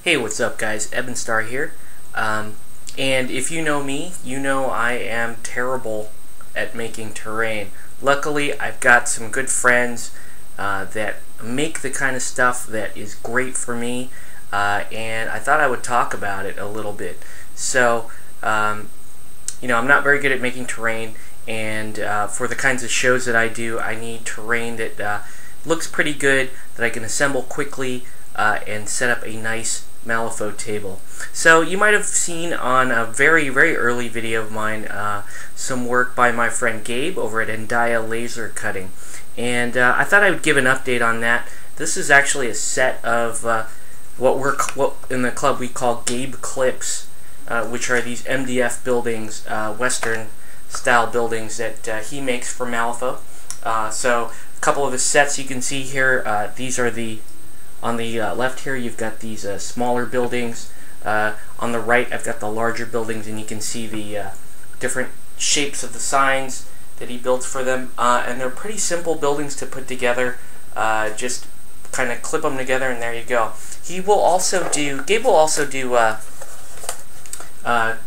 Hey, what's up guys? Ebenstar here. And if you know me, you know I am terrible at making terrain. Luckily, I've got some good friends that make the kind of stuff that is great for me, and I thought I would talk about it a little bit. So, I'm not very good at making terrain, and for the kinds of shows that I do, I need terrain that looks pretty good, that I can assemble quickly, and set up a nice Malifaux table. So you might have seen on a very early video of mine some work by my friend Gabe over at India Laser Cutting, and I thought I would give an update on that. This is actually a set of what in the club we call Gabe clips, which are these MDF buildings, Western style buildings that he makes for Malifaux. So a couple of the sets you can see here, these are on the left here you've got these smaller buildings. On the right I've got the larger buildings, and you can see the different shapes of the signs that he built for them. And they're pretty simple buildings to put together. Just kind of clip them together and there you go. Gabe will also do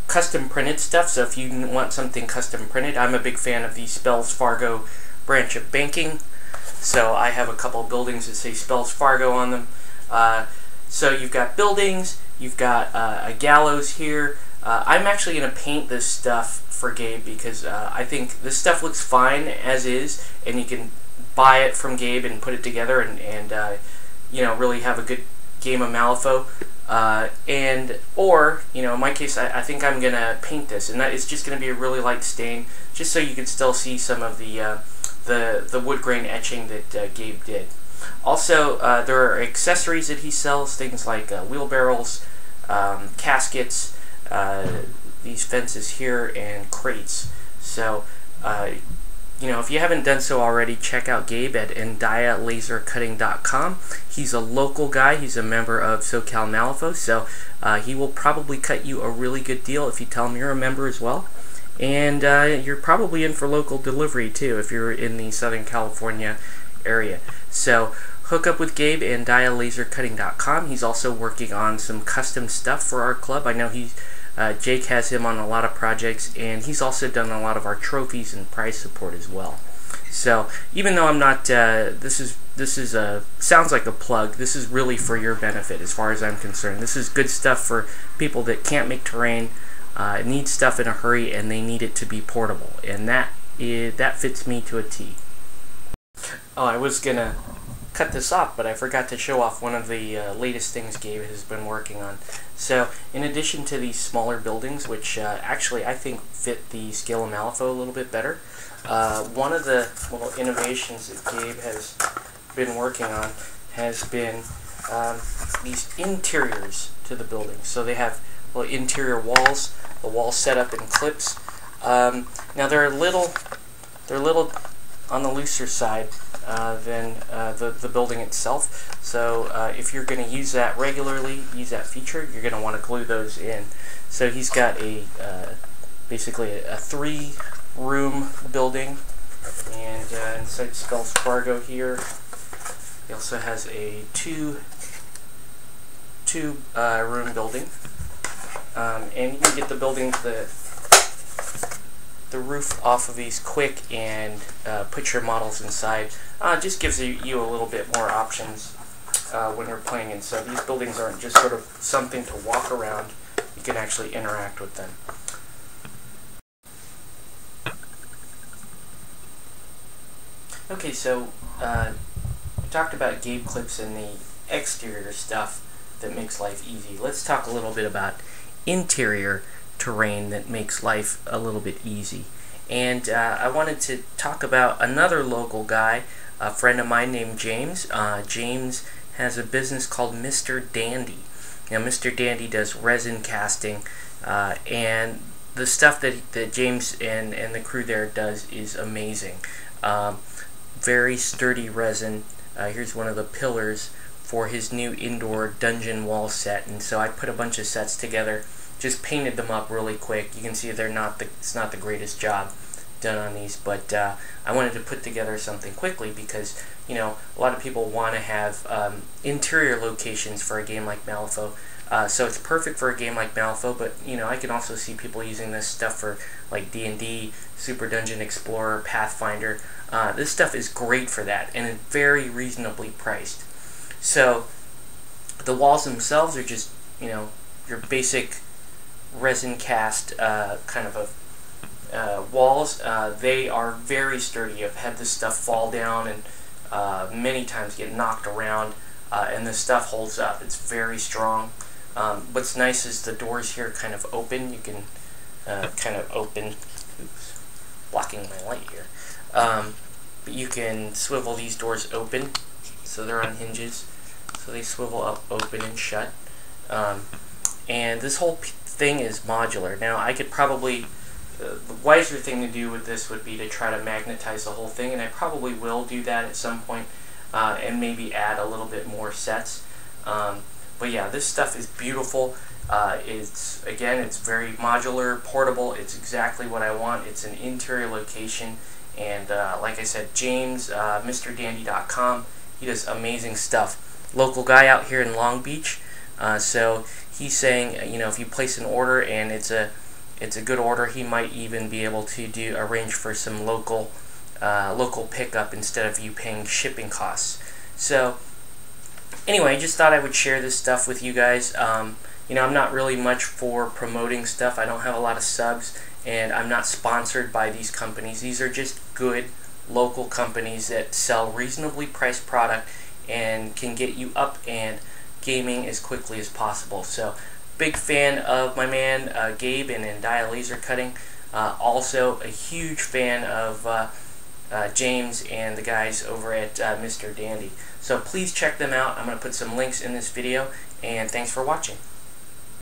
custom printed stuff, so if you want something custom printed, I'm a big fan of the Spells Fargo branch of banking. So I have a couple of buildings that say Spells Fargo on them. So you've got buildings, you've got a gallows here. I'm actually going to paint this stuff for Gabe because I think this stuff looks fine as is, and you can buy it from Gabe and put it together and really have a good game of Malifaux. Or in my case, I think I'm going to paint this, and that is just going to be a really light stain, just so you can still see some of the wood grain etching that Gabe did. Also, there are accessories that he sells, things like wheelbarrows, caskets, these fences here, and crates. So, if you haven't done so already, check out Gabe at indialasercutting.com. He's a local guy. He's a member of SoCal Malifaux, so he will probably cut you a really good deal if you tell him you're a member as well. And you're probably in for local delivery too if you're in the Southern California area. So hook up with Gabe at indialasercutting.com. He's also working on some custom stuff for our club. I know Jake has him on a lot of projects, and he's also done a lot of our trophies and prize support as well. So even though I'm not, this is sounds like a plug. This is really for your benefit as far as I'm concerned. This is good stuff for people that can't make terrain, need stuff in a hurry, and they need it to be portable, and that fits me to a T. Oh, I was gonna cut this off, but I forgot to show off one of the latest things Gabe has been working on. So in addition to these smaller buildings, which actually I think fit the scale of Malifaux a little bit better, one of the little innovations that Gabe has been working on has been these interiors to the buildings. So they have little interior walls, the walls set up in clips. Now they're a little on the looser side than the building itself. So if you're going to use that regularly, use that feature, you're going to want to glue those in. So he's got basically a 3-room building, and inside Spells Fargo here, he also has a 2-room building. And you can get the buildings, the roof off of these quick and put your models inside. Just gives you a little bit more options when you're playing, and so these buildings aren't just sort of something to walk around. You can actually interact with them. Okay, so we talked about Gabe clips and the exterior stuff that makes life easy. Let's talk a little bit about interior terrain that makes life a little bit easy. And I wanted to talk about another local guy, a friend of mine named James. James has a business called Mr. Dandy. Now, Mr. Dandy does resin casting, and the stuff that James and the crew there does is amazing. Very sturdy resin. Here's one of the pillars for his new indoor dungeon wall set, and so I put a bunch of sets together, just painted them up really quick. You can see it's not the greatest job done on these, but I wanted to put together something quickly because a lot of people want to have interior locations for a game like Malifaux, So it's perfect for a game like Malifaux, but you know, I can also see people using this stuff for like D&D, Super Dungeon Explorer, Pathfinder. This stuff is great for that, and it's very reasonably priced. So the walls themselves are just, you know, your basic resin cast kind of walls. They are very sturdy. I've had this stuff fall down and many times get knocked around, and this stuff holds up. It's very strong. What's nice is the doors here kind of open. You can kind of open, oops, blocking my light here. But you can swivel these doors open, so they're on hinges. So they swivel up, open, and shut. And this whole thing is modular. Now, I could probably, the wiser thing to do with this would be to try to magnetize the whole thing, and I probably will do that at some point, and maybe add a little bit more sets. But yeah, this stuff is beautiful. It's very modular, portable. It's exactly what I want. It's an interior location, and like I said, James, MrDandy.com, he does amazing stuff. Local guy out here in Long Beach, so he's saying, you know, if you place an order and it's a good order, he might even be able to arrange for some local pickup instead of you paying shipping costs. So anyway, I just thought I would share this stuff with you guys. You know, I'm not really much for promoting stuff. I don't have a lot of subs, and I'm not sponsored by these companies. These are just good local companies that sell reasonably priced product and can get you up and gaming as quickly as possible. So, big fan of my man Gabe and Dia Laser Cutting. Also, a huge fan of James and the guys over at Mr. Dandy. So please check them out. I'm going to put some links in this video, and thanks for watching.